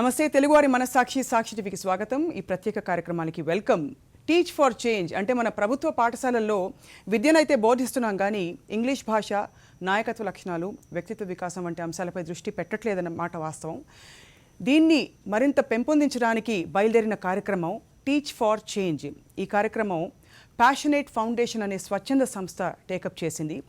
నమస్తే తెలుగువారి మనస్సాక్షి సాక్షి టీవీకి స్వాగతం. ఈ ప్రత్యేక కార్యక్రమానికి వెల్కమ్. టీచ్ ఫర్ చేంజ్ అంటే మన ప్రభుత్వ పాఠశాలల్లో విద్యనైతే బోధిస్తున్నాం కానీ ఇంగ్లీష్ భాష, నాయకత్వ లక్షణాలు, వ్యక్తిత్వ వికాసం వంటి అంశాలపై దృష్టి పెట్టట్లేదన్నమాట వాస్తవం. దీన్ని మరింత పెంపొందించడానికి బయలుదేరిన కార్యక్రమం టీచ్ ఫర్ చేంజ్. ఈ కార్యక్రమం ప్యాషనేట్ ఫౌండేషన్ అనే స్వచ్ఛంద సంస్థ టేకప్ చేసింది.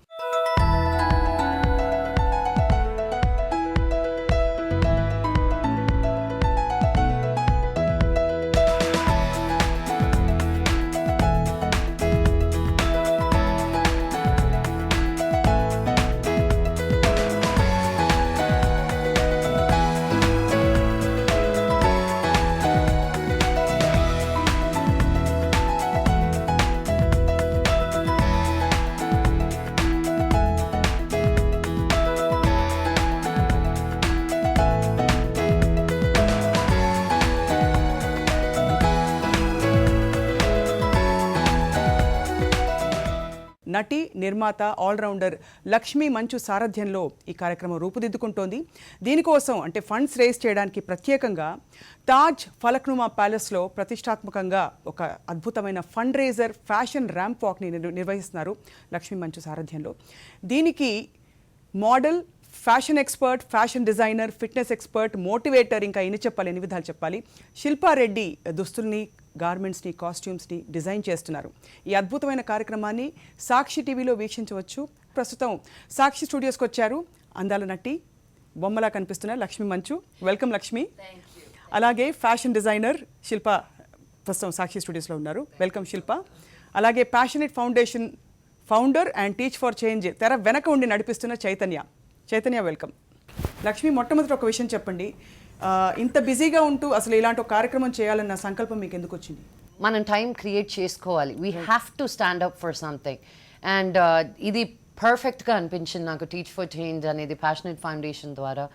నటి, నిర్మాత, ఆల్రౌండర్ లక్ష్మీ మంచు సారథ్యంలో ఈ కార్యక్రమం రూపుదిద్దుకుంటోంది. దీనికోసం అంటే ఫండ్స్ రేజ్ చేయడానికి ప్రత్యేకంగా తాజ్ ఫలక్నుమా ప్యాలెస్లో ప్రతిష్టాత్మకంగా ఒక అద్భుతమైన ఫండ్ రేజర్ ఫ్యాషన్ ర్యాంప్ వాక్ని నిర్వహిస్తున్నారు లక్ష్మీ మంచు సారథ్యంలో. దీనికి model, fashion expert, fashion designer, fitness expert, motivator, ఇంకా ఎన్ని చెప్పాలి, ఎన్ని విధాలు చెప్పాలి, శిల్పారెడ్డి దుస్తుల్ని, గార్మెంట్స్ని, కాస్ట్యూమ్స్ని డిజైన్ చేస్తున్నారు. ఈ అద్భుతమైన కార్యక్రమాన్ని సాక్షి టీవీలో వీక్షించవచ్చు. ప్రస్తుతం సాక్షి స్టూడియోస్కి వచ్చారు అందాల నటి, బొమ్మలా కనిపిస్తున్న లక్ష్మీ మంచు. వెల్కమ్ లక్ష్మి. అలాగే ఫ్యాషన్ డిజైనర్ శిల్ప ప్రస్తుతం సాక్షి స్టూడియోస్లో ఉన్నారు. వెల్కమ్ శిల్ప. అలాగే passionate foundation founder and teach for change తెర వెనక ఉండి నడిపిస్తున్న చైతన్య వెల్కమ్. లక్ష్మి, మొట్టమొదటి ఒక విషయం చెప్పండి. ఇంత బిజీగా ఉంటూ అసలు ఇలాంటి ఒక కార్యక్రమం చేయాలన్న సంకల్పం మీకు ఎందుకు వచ్చింది? మనం టైం క్రియేట్ చేసుకోవాలి. We have to stand up for something. And ఇది పర్ఫెక్ట్గా అనిపించింది నాకు టీచ్ ఫర్ చేంజ్ అనేది ప్యాషనేట్ ఫౌండేషన్ ద్వారా.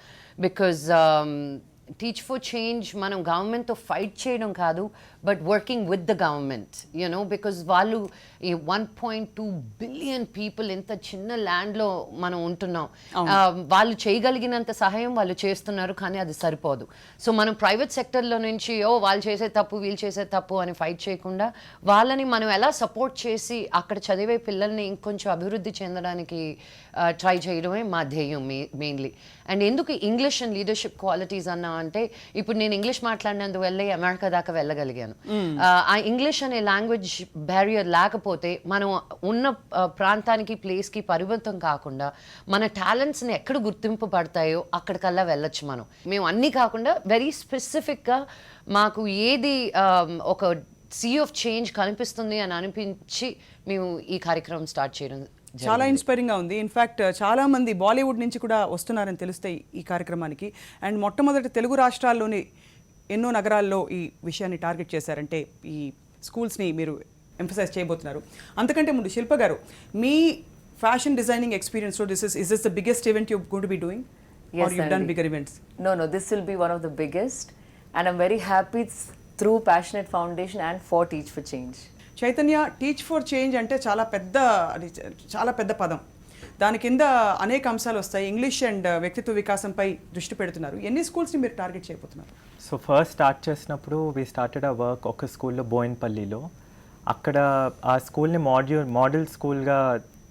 బికాజ్ టీచ్ ఫర్ చేంజ్ మనం గవర్నమెంట్తో ఫైట్ చేయడం కాదు, but working with the government, you know, because వాళ్ళు ఈ 1.2 బిలియన్ పీపుల్ ఇంత చిన్న ల్యాండ్లో మనం ఉంటున్నాం. వాళ్ళు చేయగలిగినంత సహాయం వాళ్ళు చేస్తున్నారు, కానీ అది సరిపోదు. సో మనం ప్రైవేట్ సెక్టర్లో నుంచి వాళ్ళు చేసే తప్పు, వీళ్ళు చేసే తప్పు అని ఫైట్ చేయకుండా వాళ్ళని మనం ఎలా సపోర్ట్ చేసి అక్కడ చదివే పిల్లల్ని ఇంకొంచెం అభివృద్ధి చెందడానికి ట్రై చేయడమే మా ధ్యేయం మెయిన్లీ. అండ్ ఎందుకు ఇంగ్లీష్ అండ్ లీడర్షిప్ క్వాలిటీస్ అన్నా అంటే, ఇప్పుడు నేను ఇంగ్లీష్ మాట్లాడినందువల్లే అమెరికా దాకా వెళ్ళగలిగాను. ఆ ఇంగ్లీష్ అనే లాంగ్వేజ్ బ్యారియర్ లేకపోతే మనం ఉన్న ప్రాంతానికి, ప్లేస్కి పరిమితం కాకుండా మన టాలెంట్స్ని ఎక్కడ గుర్తింపు పడతాయో అక్కడికల్లా వెళ్ళొచ్చు మనం. మేము అన్నీ కాకుండా వెరీ స్పెసిఫిక్గా మాకు ఏది ఒక సీ ఆఫ్ చేంజ్ కనిపిస్తుంది అని అనిపించి మేము ఈ కార్యక్రమం స్టార్ట్ చేయడం చాలా ఇన్స్పైరింగ్గా ఉంది. ఇన్ఫ్యాక్ట్ చాలామంది బాలీవుడ్ నుంచి కూడా వస్తున్నారని తెలుస్తాయి ఈ కార్యక్రమానికి. అండ్ మొట్టమొదటి తెలుగు రాష్ట్రాల్లోని ఎన్నో నగరాల్లో ఈ విషయాన్ని టార్గెట్ చేశారంటే ఈ స్కూల్స్ని మీరు ఎంఫసైజ్ చేయబోతున్నారు. అంతకంటే ముందు శిల్ప గారు, మీ ఫ్యాషన్ డిజైనింగ్ ఎక్స్పీరియన్స్లో is this the biggest event you're going to be doing? Yes, or you've done bigger events? No, this will be one of the biggest, and I'm very happy it's through Passionate Foundation and for Teach for Change. Chaitanya, teach for change అంటే చాలా పెద్ద పదం. దాని కింద అనేక అంశాలు వస్తాయి. English and వ్యక్తిత్వ వికాసంపై దృష్టి పెడుతున్నారు. ఎన్ని స్కూల్స్ని మీరు టార్గెట్ చేయబోతున్నారు? సో ఫస్ట్ స్టార్ట్ చేసినప్పుడు వీ స్టార్టెడ్ ఆ వర్క్ ఒక స్కూల్లో బోయిన్పల్లిలో. అక్కడ ఆ స్కూల్ని మోడల్ స్కూల్గా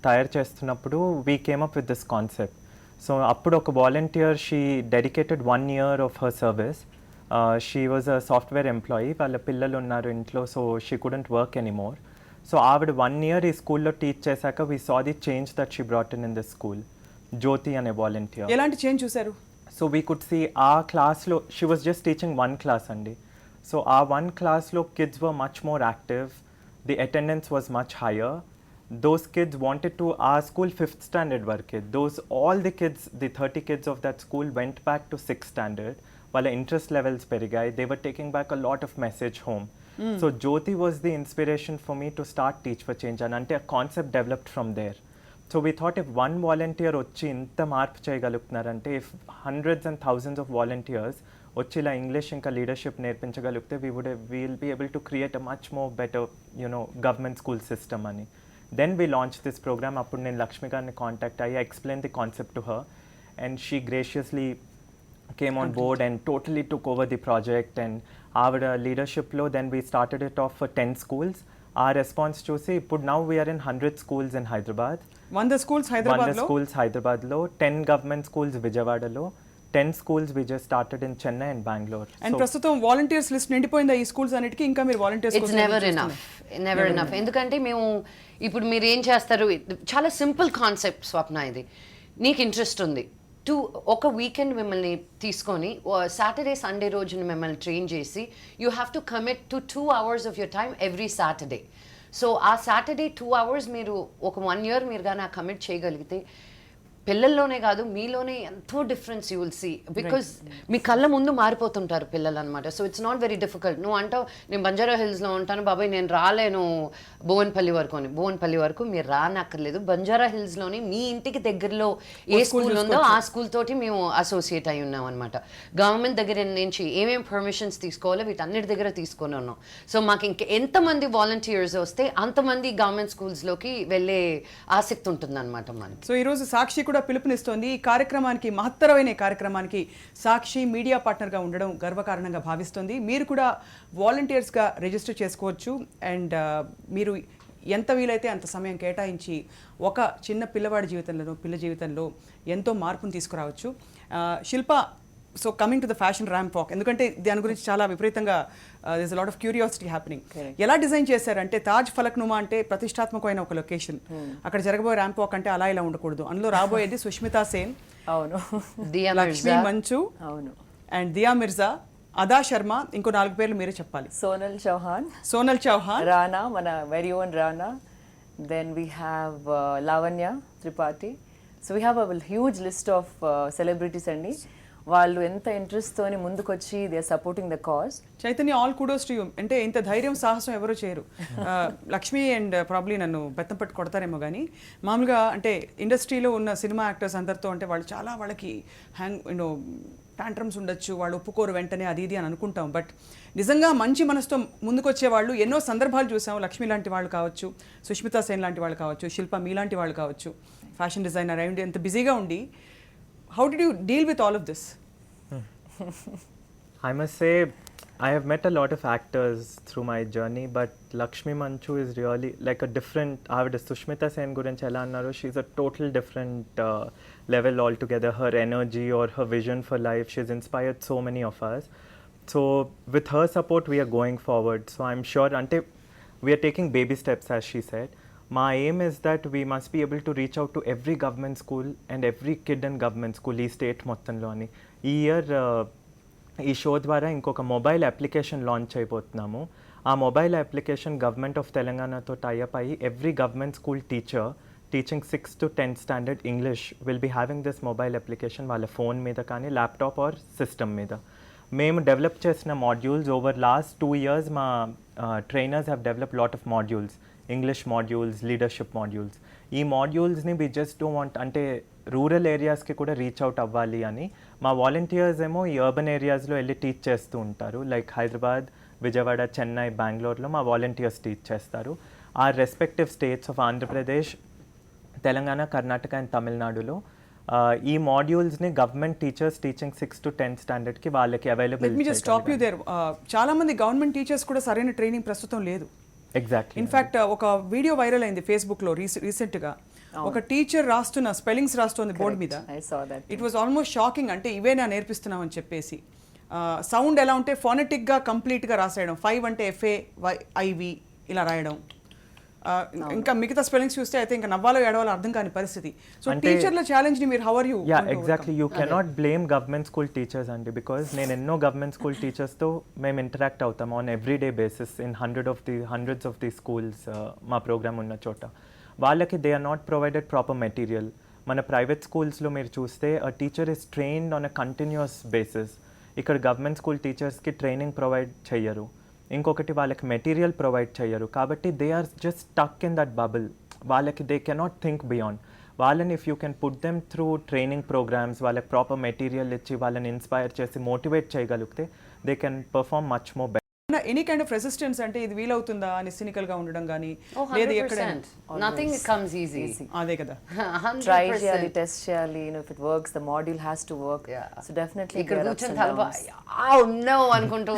తయారు చేస్తున్నప్పుడు we came up with this concept. So అప్పుడు ఒక volunteer, she dedicated 1 year of her service. She was a software employee. వాళ్ళ పిల్లలు ఉన్నారు ఇంట్లో, so she couldn't work anymore. So ఆవిడ 1 year ఈ స్కూల్లో టీచ్ చేశాక we saw the change that she brought in this school. Jyoti అనే వాలంటీర్. ఎలాంటి చేంజ్ చూశారు? సో వీ కుడ్ సీ ఆ క్లాస్లో she was just teaching 1 class అండి. సో ఆ 1 classలో kids were much more active. The attendance was much higher. Those kids wanted to, our school 5th standard వరకే. All the kids, the 30 kids of that school went back to 6th standard. వాళ్ళ interest levels పెరిగాయి. They were taking back a lot of message home. So Jyoti was the inspiration for me to start Teach for Change, and ante a concept developed from there. So we thought if one volunteer వచ్చి ఇంత మార్పు చేయగలుగుతున్నారంటే, if hundreds and thousands of volunteers వచ్చి ఇలా English ఇంకా leadership నేర్పించగలిగితే we'll be able to create a much more better, government school system అని. Then we launched this program. Appudu nenu Lakshmi garni contact I explained the concept to her, and she graciously came on board and totally took over the project. And our leadership lo, then we started it off for 10 schools. Our response చూసి ఇప్పుడు now we are in 100 schools in Hyderabad. 100 schools Hyderabad 100 లో schools Hyderabad lo, 10 government schools Vijayawada, 10 schools we just started in Chennai and Bangalore. And ప్రస్తుతం volunteers list నిండిపోయిందా ఈ schools అన్నిటికీ? ఇంకా మీరు volunteers it's never enough ఎందుకంటే మేము ఇప్పుడు మీరు ఏం చేస్తారు, చాలా సింపుల్ కాన్సెప్ట్ స్వప్న. ఇది నీకు ఇంట్రెస్ట్ ఉంది, ఒక వీకెండ్ మిమ్మల్ని తీసుకొని సాటర్డే సండే రోజున మిమ్మల్ని ట్రైన్ చేసి you have to commit to 2 hours of your time every Saturday. So ఆ సాటర్డే 2 hours మీరు ఒక 1 year మీరు కానీ ఆ కమిట్ చేయగలిగితే పిల్లల్లోనే కాదు మీలోనే ఎంతో difference you will see. Because మీ కళ్ళ ముందు మారిపోతుంటారు పిల్లలు అనమాట. So it's not very difficult. నువ్వు అంటావు నేను బంజారా హిల్స్లో ఉంటాను బాబాయ్, నేను రాలేను భువన్పల్లి వరకు అని. భువన్పల్లి వరకు మీరు రానక్కర్లేదు, బంజారా హిల్స్లోని మీ ఇంటికి దగ్గరలో ఏ స్కూల్ ఉందో ఆ స్కూల్ తోటి మేము అసోసియేట్ అయి ఉన్నాం అనమాట. గవర్నమెంట్ దగ్గర నుంచి ఏమేమి పర్మిషన్స్ తీసుకోవాలో వీటన్నిటి దగ్గర తీసుకొని ఉన్నాం. సో మాకు ఇంక ఎంతమంది వాలంటీర్స్ వస్తే అంతమంది గవర్నమెంట్ స్కూల్స్లోకి వెళ్ళే ఆసక్తి ఉంటుందన్నమాట మనకి. సో ఈరోజు సాక్షి కూడా పిలుపునిస్తోంది ఈ కార్యక్రమానికి, మహత్తరమైన ఈ కార్యక్రమానికి సాక్షి మీడియా పార్ట్నర్గా ఉండడం గర్వకారణంగా భావిస్తుంది. మీరు కూడా వాలంటీర్స్గా రిజిస్టర్ చేసుకోవచ్చు. అండ్ మీరు ఎంత వీలైతే అంత సమయం కేటాయించి ఒక చిన్న పిల్లవాడి జీవితంలో పిల్ల జీవితంలో ఎంతో మార్పును తీసుకురావచ్చు. Shilpa, so coming to the fashion ramp walk, ఎందుకంటే దాని గురించి చాలా విపరీతంగా this lot of curiosity happening. ఎలా డిజైన్ చేశారంటే తాజ్ ఫలక్నుమా అంటే ప్రతిష్టాత్మకమైన ఒక లొకేషన్, అక్కడ జరగబోయే ర్యాంప్ వాక్ అంటే అలా ఇలా ఉండకూడదు. అందులో రాబోయేది సుష్మితా సేన్, అవును, లక్ష్మీ మంచు, అవును, అండ్ దియా మిర్జా, అదా శర్మ, ఇంకో 4 పేర్లు మీరే చెప్పాలి. సోనల్ చౌహాన్, రానా, మన very own Rana, then we have Lavanya Tripathi. So we have a huge list of celebrities అండి. వాళ్ళు ఎంత ఇంట్రెస్ట్తోని ముందుకొచ్చి they are supporting the cause. Chaitanya, all kudos to you. అంటే ఇంత ధైర్యం సాహసం ఎవరు చేయరు. లక్ష్మి అండ్ ప్రాబ్లీ నన్ను బెత్తం పట్టు కొడతారేమో కానీ మామూలుగా అంటే ఇండస్ట్రీలో ఉన్న సినిమా యాక్టర్స్ అందరితో అంటే వాళ్ళు చాలా వాళ్ళకి టాంట్రమ్స్ ఉండొచ్చు, వాళ్ళు ఒప్పుకోరు వెంటనే అది ఇది అని అనుకుంటాం. బట్ నిజంగా మంచి మనసుతో ముందుకొచ్చే వాళ్ళు ఎన్నో సందర్భాలు చూసాం. లక్ష్మి లాంటి వాళ్ళు కావచ్చు, సుష్మితా సేన్ లాంటి వాళ్ళు కావచ్చు, శిల్ప మీలాంటి వాళ్ళు కావచ్చు, ఫ్యాషన్ డిజైనర్ అయ్యి ఎంత బిజీగా ఉండి how did you deal with all of this? I must say, I have met a lot of actors through my journey, but Lakshmi Manchu is really like a different. Avida Sushmita Sen gurinchi ela annaru, she's a total different level altogether. Her energy or her vision for life, she's inspired so many of us. So with her support, we are going forward. So I'm sure ante we are taking baby steps, as she said. My aim is that we must be able to reach out to every government school and every kid in government school ఈ state మొత్తంలోని. ఈ year ఈ show ద్వారా ఇంకొక mobile application launch అయిపోతున్నాము. ఆ mobile application government of తెలంగాణతో tie up అయ్యి every government school teacher teaching 6th to 10th standard English will be having this mobile application వాళ్ళ ఫోన్ మీద కానీ ల్యాప్టాప్ ఆర్ సిస్టమ్ మీద. మేము డెవలప్ చేసిన మాడ్యూల్స్ ఓవర్ లాస్ట్ 2 years మా trainers have develop lot of modules, English modules, leadership modules. ఈ మాడ్యూల్స్ని we just don't want అంటే రూరల్ ఏరియాస్కి కూడా రీచ్ అవుట్ అవ్వాలి అని మా వాలంటీర్స్ ఏమో ఈ అర్బన్ ఏరియాస్లో వెళ్ళి టీచ్ చేస్తూ ఉంటారు. లైక్ హైదరాబాద్, విజయవాడ, చెన్నై, బెంగళూరులో మా వాలంటీర్స్ టీచ్ చేస్తారు. ఆ respective states of Andhra Pradesh, Telangana, Karnataka and తమిళనాడులో ఈ మాడ్యూల్స్ని government teachers teaching 6th to 10th స్టాండర్డ్కి వాళ్ళకి available. Let me just stop you there. చాలా మంది గవర్నమెంట్ టీచర్స్ కూడా సరైన ట్రైనింగ్ ప్రస్తుతం లేదు. ఎగ్జాక్ట్లీ. ఇన్ఫ్యాక్ట్ ఒక వీడియో వైరల్ అయింది ఫేస్బుక్లో రీసెంట్గా. ఒక టీచర్ రాస్తున్న స్పెల్లింగ్స్ రాస్తుంది బోర్డు మీద. It was almost shocking. అంటే ఇవేనా నేర్పిస్తున్నాం అని చెప్పేసి సౌండ్ ఎలా ఉంటే ఫోనెటిక్గా కంప్లీట్గా రాసేయడం, 5 అంటే FAIV ఇలా రాయడం. ఇంకా మిగతా స్పెల్లింగ్స్ చూస్తే అయితే ఇంకా నవ్వాలో ఏడవాలో అర్థం కాని పరిస్థితి. సో టీచర్ల ఛాలెంజ్ ని మీరు how are you? Yeah exactly, you cannot blame government school teachers అండి. బికాజ్ నేను ఎన్నో గవర్నమెంట్ స్కూల్ టీచర్స్తో మేము ఇంటరాక్ట్ అవుతాం on everyday basis in hundreds of the schools మా ప్రోగ్రామ్ ఉన్న చోట. వాళ్ళకి they are not provided proper material. మన ప్రైవేట్ స్కూల్స్లో మీరు చూస్తే a teacher is trained on a continuous basis. ఇక్కడ గవర్నమెంట్ స్కూల్ టీచర్స్కి ట్రైనింగ్ ప్రొవైడ్ చెయ్యరు. ఇంకొకటి వాళ్ళకి మెటీరియల్ ప్రొవైడ్ చేయరు. కాబట్టి they are just stuck in that bubble. వాళ్ళకి దే కెనాట్ థింక్ బియాండ్. వాళ్ళని if you can put them through training programs, వాళ్ళకి ప్రాపర్ మెటీరియల్ ఇచ్చి వాళ్ళని ఇన్స్పైర్ చేసి మోటివేట్ చేయగలిగితే they can perform much more better. Any kind of resistance అంటే ఇది వీలవుతుందా అని cynical గా ఉండడం కానీ Oh, లేదు 100%. ఎక్కడ Nothing comes easy. అదే కదా ట్రై 100%. చేయాలి, టెస్ట్ చేయాలి, if it works the module has to work. Yeah. So definitely ఇక్కడ there are ups కూర్చొని and తలప downs. నో అనుకుంటూ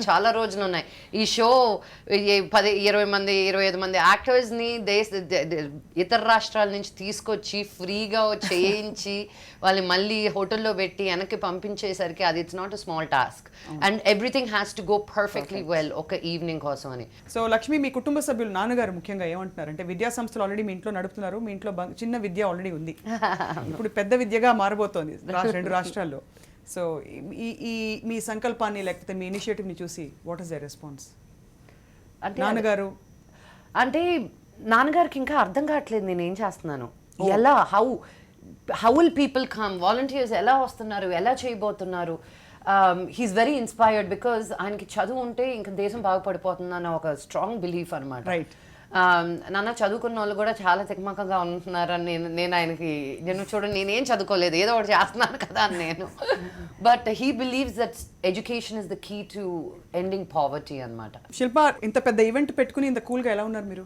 చాలా రోజులు ఉన్నాయి. ఈ షో 10-20 మంది 25 మంది యాక్టర్స్ ని ఇతర రాష్ట్రాల నుంచి తీసుకొచ్చి ఫ్రీగా చేయించి వాళ్ళని మళ్ళీ హోటల్లో పెట్టి వెనక్కి పంపించేసరికి అది it's not a small task and everything has to go perfectly well ఒక ఈవినింగ్ కోసం అని. సో లక్ష్మి, మీ కుటుంబ సభ్యులు నాన్నగారు ముఖ్యంగా ఏమంటున్నారు అంటే విద్యా సంస్థలు ఆల్రెడీ మీ ఇంట్లో నడుపుతున్నారు, మీ ఇంట్లో చిన్న విద్య ఆల్రెడీ ఉంది, ఇప్పుడు పెద్ద విద్యగా మారబోతోంది 2 రాష్ట్రాల్లో. సో ఈ మీ సంకల్పాన్ని లేకపోతే మీ ఇనిషియేటివ్ని చూసి వాట్ ఇస్ ద రెస్పాన్స్ నాన్నగారు? అంటే నాన్నగారికి ఇంకా అర్థం కావట్లేదు నేను ఏం చేస్తున్నాను, ఎలా how will people come, volunteers ఎలా వస్తున్నారు, ఎలా చేయబోతున్నారు. హీస్ వెరీ ఇన్స్పైర్డ్ బికాజ్ ఆయనకి చదువు ఉంటే ఇంకా దేశం బాగుపడిపోతుందన్న ఒక స్ట్రాంగ్ బిలీఫ్ అనమాట. Right. నాన్న చదువుకున్న వాళ్ళు కూడా చాలా తికమకగా ఉంటున్నారని నేను ఆయనకి చూడండి నేనేం చదువుకోలేదు ఏదో ఒకటి చేస్తున్నాను కదా అని నేను. But he believes that education is the key to ending poverty అనమాట. శిల్ప, ఇంత పెద్ద ఈవెంట్ పెట్టుకుని ఇంత కూల్గా ఎలా ఉన్నారు మీరు?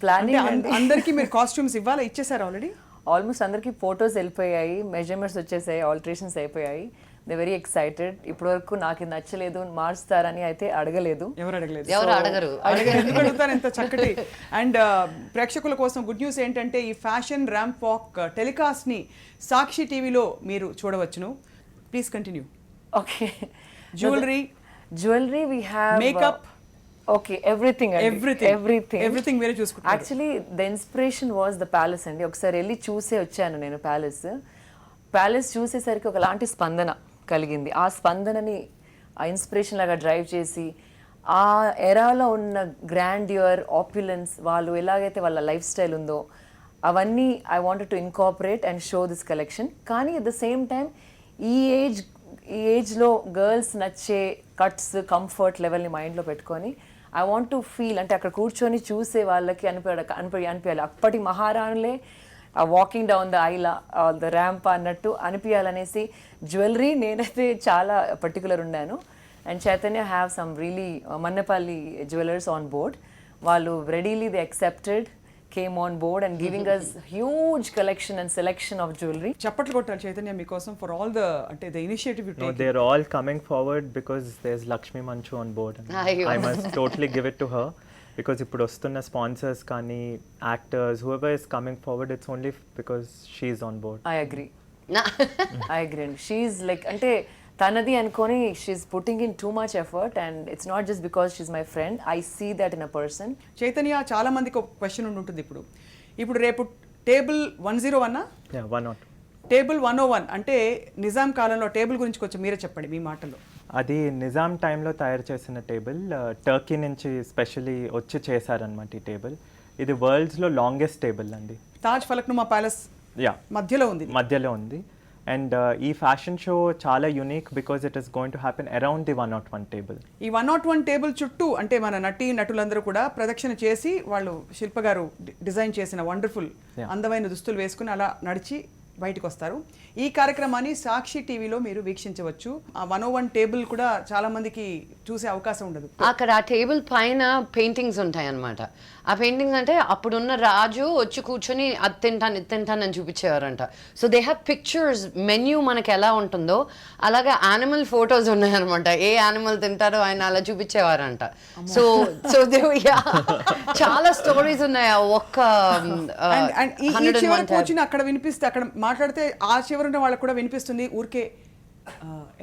ప్లానింగ్ అందరికీ మీరు కాస్ట్యూమ్స్ ఇవ్వాలా, ఇచ్చేసారు ఆల్రెడీ? ఆల్మోస్ట్ అందరికి ఫోటోస్ వెళ్ళిపోయాయి, మెజర్మెంట్స్ వచ్చేసాయి, ఆల్టరేషన్స్ అయిపోయాయి. They very excited. ఇప్పటి వరకు నాకు ఇది నచ్చలేదు మార్చుతారని అయితే అడగలేదు. ఎవరు అడగలేదు? ఎవరు అడగరు. ఎందుకు అడుగుతారు ఇంత చక్కటి? అండ్ ప్రేక్షకుల కోసం గుడ్ న్యూస్ ఏంటంటే ఈ ఫ్యాషన్ ర్యాంప్ వాక్ టెలికాస్ట్ ని సాక్షి టీవీలో మీరు చూడవచ్చును. Please continue. Okay. Jewellery we have makeup, okay, everything everything మీరే చూసుకుంటారు. Actually the inspiration was the palace అండి. ఒకసారి వెళ్ళి చూసే వచ్చాను నేను ప్యాలెస్ చూసేసరికి ఒకలాంటి స్పందన కలిగింది. ఆ స్పందనని ఆ ఇన్స్పిరేషన్ లాగా డ్రైవ్ చేసి ఆ ఎరాలో ఉన్న గ్రాండ్యూర్, ఆప్యులెన్స్, వాళ్ళు ఎలాగైతే వాళ్ళ లైఫ్ స్టైల్ ఉందో అవన్నీ I wanted to incorporate and show this collection. కానీ అట్ ద సేమ్ టైం ఈ ఏజ్లో గర్ల్స్ నచ్చే కట్స్, కంఫర్ట్ లెవెల్ని మైండ్లో పెట్టుకొని ఐ వాంట్ టు ఫీల్, అంటే అక్కడ కూర్చొని చూసే వాళ్ళకి అనిపించాలి అప్పటి మహారాణులే walking down the aisle the ramp అన్నట్టు అనిపించాలనేసి జ్యువెలరీ నేనైతే చాలా పర్టికులర్ ఉన్నాను. And Chaitanya have some really Mannapalli jewellers on board. వాళ్ళు readily they accepted, came on board and giving us huge collection and selection of jewellery. చప్పట్లు కొట్టాలి చైతన్య మీకోసం ఫర్ ఆల్ ద అంటే the initiative you No, take. they're all coming forward because there's Lakshmi Manchu on board. And Ayyo. I must totally give it to her because ఇప్పుడు వస్తున్న sponsors కానీ actors, whoever is coming forward, it's only because she's on board. I agree అండి. She's like అంటే తనది అనుకొని she's putting in too much effort and it's not just because she's my friend. I see that in a person. Chaitanya, చాలా మందికి ఒక question ఉంటుంది ఇప్పుడు రేపు table 101 Yeah, why not? Table 101 అంటే నిజాం కాలంలో టేబుల్ గురించి కొంచెం మీరే చెప్పండి మీ మాటల్లో. అది నిజాం టైంలో తయారు చేసిన టేబుల్, టర్కీ నుంచి స్పెషల్లీ వచ్చి చేశారనమాట ఈ టేబుల్. ఇది వరల్డ్స్లో లాంగెస్ట్ టేబుల్ అండి. తాజ్ ఫలక్నుమా ప్యాలెస్ మధ్యలో ఉంది. అండ్ ఈ ఫ్యాషన్ షో చాలా unique because it is going to happen around the 101 table. ఈ 101 టేబుల్ చుట్టూ అంటే మన నటులందరూ కూడా ప్రదక్షిణ చేసి వాళ్ళు శిల్ప గారు డిజైన్ చేసిన వండర్ఫుల్ అందమైన దుస్తులు వేసుకుని అలా నడిచి బయటకు వస్తారు. ఈ కార్యక్రమాన్ని సాక్షి టీవీలో మీరు వీక్షించవచ్చు. ఆ 101 టేబుల్ కూడా చాలా మందికి చూసే అవకాశం ఉండదు. అక్కడ ఆ టేబుల్ పైన పెయింటింగ్స్ ఉంటాయి అన్నమాట. ఆ పెయింటింగ్స్ అంటే అప్పుడున్న రాజు వచ్చి కూర్చొని అది తింటాను అని చూపించేవారంట. So they have pictures, menu మనకి ఎలా ఉంటుందో అలాగే యానిమల్ ఫొటోస్ ఉన్నాయన్నమాట. ఏ యానిమల్ తింటారో ఆయన అలా చూపించేవారంట. సో చాలా స్టోరీస్ ఉన్నాయి. ఒక్క ఈ చివర కూర్చుని అక్కడ వినిపిస్తే అక్కడ మాట్లాడితే ఆ చివరున్న వాళ్ళకి కూడా వినిపిస్తుంది. ఊరికే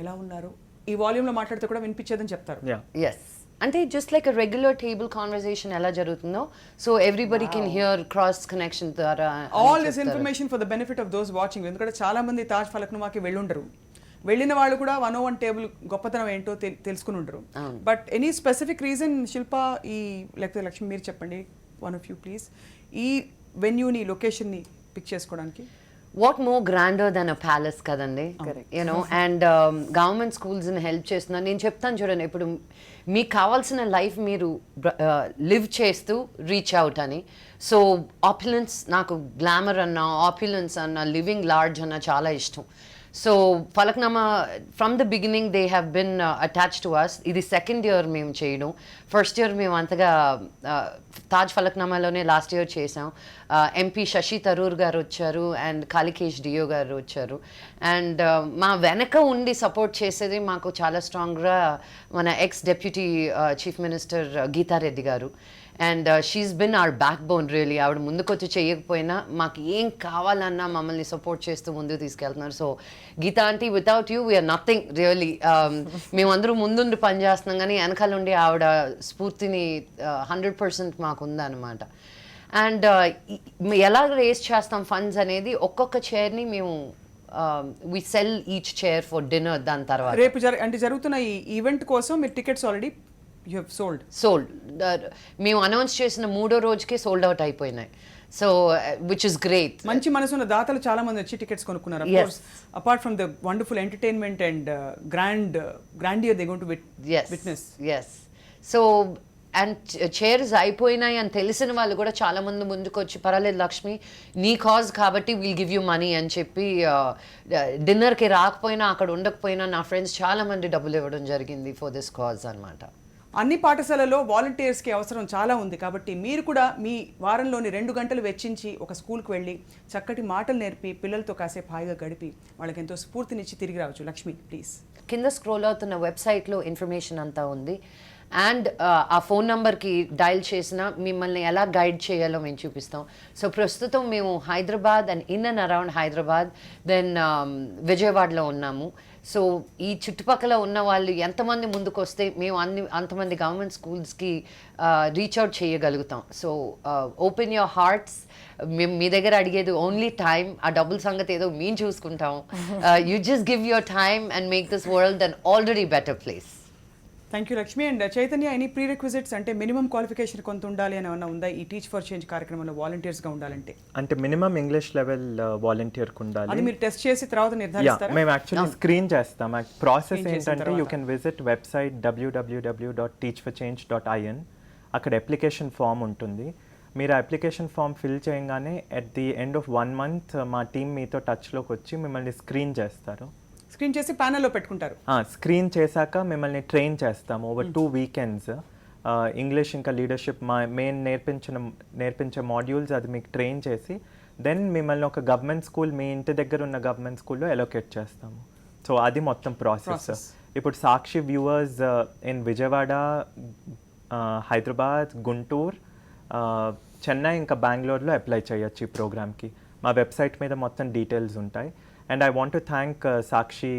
ఎలా ఉన్నారు ఈ వాల్యూమ్ లో మాట్లాడితే కూడా వినిపించేదని చెప్తారు. ఎస్, అంటే just like regular table conversation ఎలా జరుగుతుందో so everybody can hear cross connection ద్వారా. All this information for the benefit of those watching. ఎందుకంటే చాలా మంది తాజ్ ఫలక్నుమాకి వెళ్ళుండరు, వెళ్ళిన వాళ్ళు కూడా 101 టేబుల్ గొప్పతనం ఏంటో తెలుసుకుని ఉంటారు. బట్ ఎనీ స్పెసిఫిక్ రీజన్ శిల్ప, ఈ లేకపోతే లక్ష్మి మీరు చెప్పండి, వన్ ఆఫ్ యూ ప్లీజ్, ఈ వెన్యూని లొకేషన్ని పిక్ చేసుకోవడానికి? What more grander than a palace కదండి, యూనో. అండ్ గవర్నమెంట్ స్కూల్స్ని హెల్ప్ చేస్తున్నాను. నేను చెప్తాను చూడండి, ఇప్పుడు మీకు కావాల్సిన లైఫ్ మీరు లివ్ చేస్తూ రీచ్ అవుట్ అని. సో ఆప్యులెన్స్, నాకు గ్లామర్ అన్న, ఆప్యులెన్స్ అన్న, లివింగ్ లార్జ్ అన్న చాలా ఇష్టం. So Falaknuma from the beginning they have been attached to us. ఇది సెకండ్ ఇయర్ మేము చేయడం. ఫస్ట్ ఇయర్ మేము అంతగా తాజ్ ఫలక్నామాలోనే లాస్ట్ ఇయర్ చేసాం. ఎంపీ శశి థరూర్ గారు వచ్చారు అండ్ కాళికేష్ డియో గారు వచ్చారు. అండ్ మా వెనక ఉండి సపోర్ట్ చేసేది మాకు చాలా స్ట్రాంగ్గా మన X deputy chief minister Geeta Reddy గారు. And she is bin hour back bone really. ఆవిడ ముందుకొచ్చి చేయకపోయినా మాకు ఏం కావాలన్నా మమ్మల్ని సపోర్ట్ చేస్తూ ముందుకు తీసుకెళ్తున్నారు. So Geeta aunty, without you we are nothing really. మేమందరూ ముందుండి పనిచేస్తున్నాం కానీ వెనకాల ఉండి ఆవిడ స్ఫూర్తిని 100% మాకు ఉందన్నమాట. అండ్ ఎలా రేస్ చేస్తాం ఫండ్స్ అనేది, ఒక్కొక్క చైర్ని మేము we sell each chair for dinner. దాని తర్వాత రేపు అంటే జరుగుతున్న ఈ ఈవెంట్ కోసం మీరు tickets already you have sold. మేము అనౌన్స్ చేసిన 3వ రోజుకే సోల్డ్ అవుట్ అయిపోయినాయి. So which is great. మంచి మనసున్న దాతలు చాలా మంది వచ్చి టికెట్స్ కొనుక్కున్నారు. Apart from the wonderful entertainment and grandeur they going to witness. Yes. So and chairs అయిపోయినాయి అని తెలిసిన వాళ్ళు కూడా చాలా మంది ముందుకు వచ్చి, పర్వాలేదు లక్ష్మి నీ కాజ్ కాబట్టి విల్ గివ్ యూ మనీ అని చెప్పి డిన్నర్కి రాకపోయినా అక్కడ ఉండకపోయినా నా ఫ్రెండ్స్ చాలా మంది డబ్బులు ఇవ్వడం జరిగింది ఫర్ దిస్ కాజ్ అనమాట. అన్ని పాఠశాలల్లో వాలంటీర్స్కి అవసరం చాలా ఉంది. కాబట్టి మీరు కూడా మీ వారంలోని 2 గంటలు వెచ్చించి ఒక స్కూల్కి వెళ్ళి చక్కటి మాటలు నేర్పి పిల్లలతో కాసేపు హాయిగా గడిపి వాళ్ళకి ఎంతో స్ఫూర్తినిచ్చి తిరిగి రావచ్చు. లక్ష్మి ప్లీజ్. కింద స్క్రోల్ అవుతున్న వెబ్సైట్లో ఇన్ఫర్మేషన్ అంతా ఉంది. అండ్ ఆ ఫోన్ నెంబర్కి డయల్ చేసినా మిమ్మల్ని ఎలా గైడ్ చేయాలో మేము చూపిస్తాం. సో ప్రస్తుతం మేము Hyderabad and in and around Hyderabad, then విజయవాడలో ఉన్నాము. సో ఈ చుట్టుపక్కల ఉన్న వాళ్ళు ఎంతమంది ముందుకు వస్తే మేము అంతమంది గవర్నమెంట్ స్కూల్స్కి రీచ్ అవుట్ చేయగలుగుతాం. So open your hearts. మేము మీ దగ్గర అడిగేది ఓన్లీ టైం. ఆ డబ్బుల సంగతి ఏదో మేము చూసుకుంటాం. You just give your time and make this world an already better place. Thank you Lakshmi. And Chaitanya, any pre requisites అంటే మినిమం క్వాలిఫికేషన్ కొంత ఉండాలి అని ఏమన్నా ఉందా ఈ టీచ్ ఫర్ చేంజ్ కార్యక్రమంలో వాలంటీర్స్గా ఉండాలంటే? అంటే మినిమం ఇంగ్లీష్ లెవెల్ వాలంటీర్కి ఉండాలి. అది మీరు టెస్ట్ చేసి తర్వాత నిర్ధారిస్తారా? మేము యాక్చువల్లీ స్క్రీన్ చేస్తాం. ప్రాసెస్ ఏంటంటే you can visit website www.teachforchange.in. అక్కడ అప్లికేషన్ ఫామ్ ఉంటుంది. మీరు అప్లికేషన్ ఫామ్ ఫిల్ చేయగానే at the end of 1 month మా టీం మీతో టచ్లోకి వచ్చి మిమ్మల్ని స్క్రీన్ చేస్తారు. స్క్రీన్ చేసి ప్యానెల్లో పెట్టుకుంటారు. స్క్రీన్ చేశాక మిమ్మల్ని ట్రైన్ చేస్తాము ఓవర్ 2 weekends. ఇంగ్లీష్ ఇంకా లీడర్షిప్ మా మెయిన్ నేర్పించే మాడ్యూల్స్ అది మీకు ట్రైన్ చేసి దెన్ మిమ్మల్ని ఒక గవర్నమెంట్ స్కూల్, మీ ఇంటి దగ్గర ఉన్న గవర్నమెంట్ స్కూల్లో ఎలోకేట్ చేస్తాము. సో అది మొత్తం ప్రాసెస్. ఇప్పుడు సాక్షి వ్యూవర్స్ ఇన్ విజయవాడ, హైదరాబాద్, గుంటూరు, చెన్నై ఇంకా బెంగళూరులో అప్లై చేయొచ్చు ఈ ప్రోగ్రామ్కి. మా వెబ్సైట్ మీద మొత్తం డీటెయిల్స్ ఉంటాయి. And I want to thank Sakshi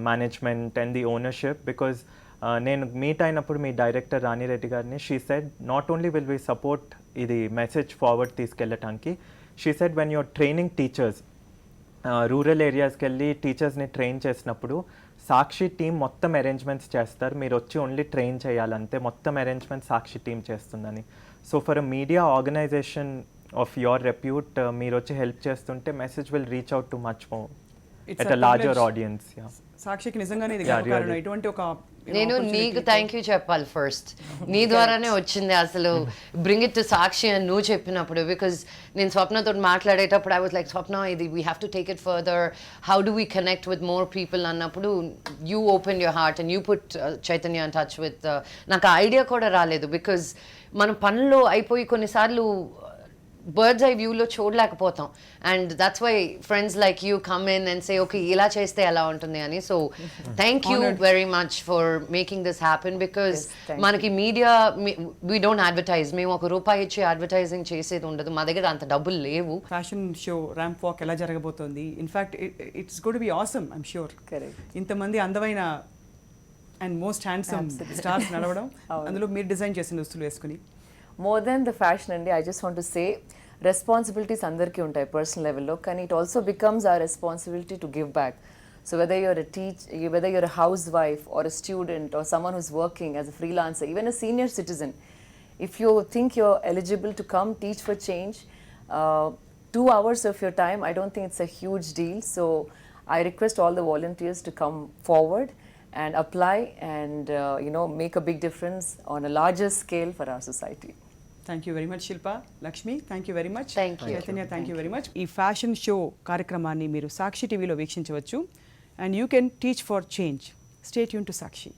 management and the ownership because నేను మీట్ అయినప్పుడు మీ డైరెక్టర్ రాణి రెడ్డి గారిని, she said not only will we support ఇది మెసేజ్ ఫార్వర్డ్ తీసుకెళ్ళటానికి, she said when your training teachers rural ఏరియాస్కి వెళ్ళి టీచర్స్ని ట్రైన్ చేసినప్పుడు సాక్షి టీం మొత్తం అరేంజ్మెంట్స్ చేస్తారు, మీరు వచ్చి ఓన్లీ ట్రైన్ చేయాలంతే, మొత్తం అరేంజ్మెంట్స్ సాక్షి టీం చేస్తుందని. So for a media organization of your repute మీరు వచ్చి హెల్ప్ చేస్తుంటే message will reach out to much more at a larger audience. సాక్షికి నిజంగానే ఇది గర్వకారణం. ఇటువంటి ఒక నేను నీకు థ్యాంక్ యూ చెప్పాలి ఫస్ట్. నీ ద్వారానే వచ్చింది అసలు బ్రింగ్ ఇట్ టు సాక్షి అని నువ్వు చెప్పినప్పుడు. బికాజ్ నేను స్వప్నతో మాట్లాడేటప్పుడు ఐ వాజ్ లైక్, స్వప్న ఇది we have to take it further, how do we connect with more people అన్నప్పుడు you open your heart and you put Chaitanya in touch with. నాకు ఆ ఐడియా కూడా రాలేదు బికాజ్ మన పనులు అయిపోయి కొన్నిసార్లు బర్డ్స్ ఐ వ్యూలో చూడలేకపోతాం. And that's why friends like you come in and say okay ఇలా చేస్తే ఎలా ఉంటుంది అని. So thank you very much for making this happen because మనకి మీడియా వీ డోంట్ అడ్వర్టైజ్. మేము ₹1 ఇచ్చి అడ్వర్టైజింగ్ చేసేది ఉండదు, మా దగ్గర అంత డబ్బులు లేవు. ఫ్యాషన్ షో ర్యాంప్ వాక్ ఎలా జరగబోతోంది? In fact it's got be awesome, I'm sure. ఇంతమంది అందమైన అండ్ మోస్ట్ హ్యాండ్సమ్ స్టార్స్ నడవడం, అందులో మీరు డిజైన్ చేసిన దుస్తులు వేసుకుని. More than the fashion అండి, I just want to say responsibilities అందరికీ ఉంటాయి పర్సనల్ లెవెల్లో, కానీ it also becomes our responsibility to give back. So whether you're a whether you're a housewife or a student or someone who's working as a freelancer, even a senior citizen, if you think you're eligible to come teach for change, 2 hours of your time, I don't think it's a huge deal. So I request all the volunteers to come forward and apply and make a big difference on a larger scale for our society. Thank you very much Shilpa. Lakshmi, thank you very much. Thank you. Chaitanya, thank you very much. ఈ fashion show కార్యక్రమాన్ని మీరు సాక్షి టీవీలో వీక్షించవచ్చు. And you can teach for change. Stay tune to Sakshi.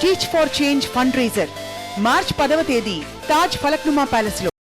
Teach for change fund raiser March 10వ తేదీ తాజ్ ఫలక్నుమా ప్యాలెస్లో.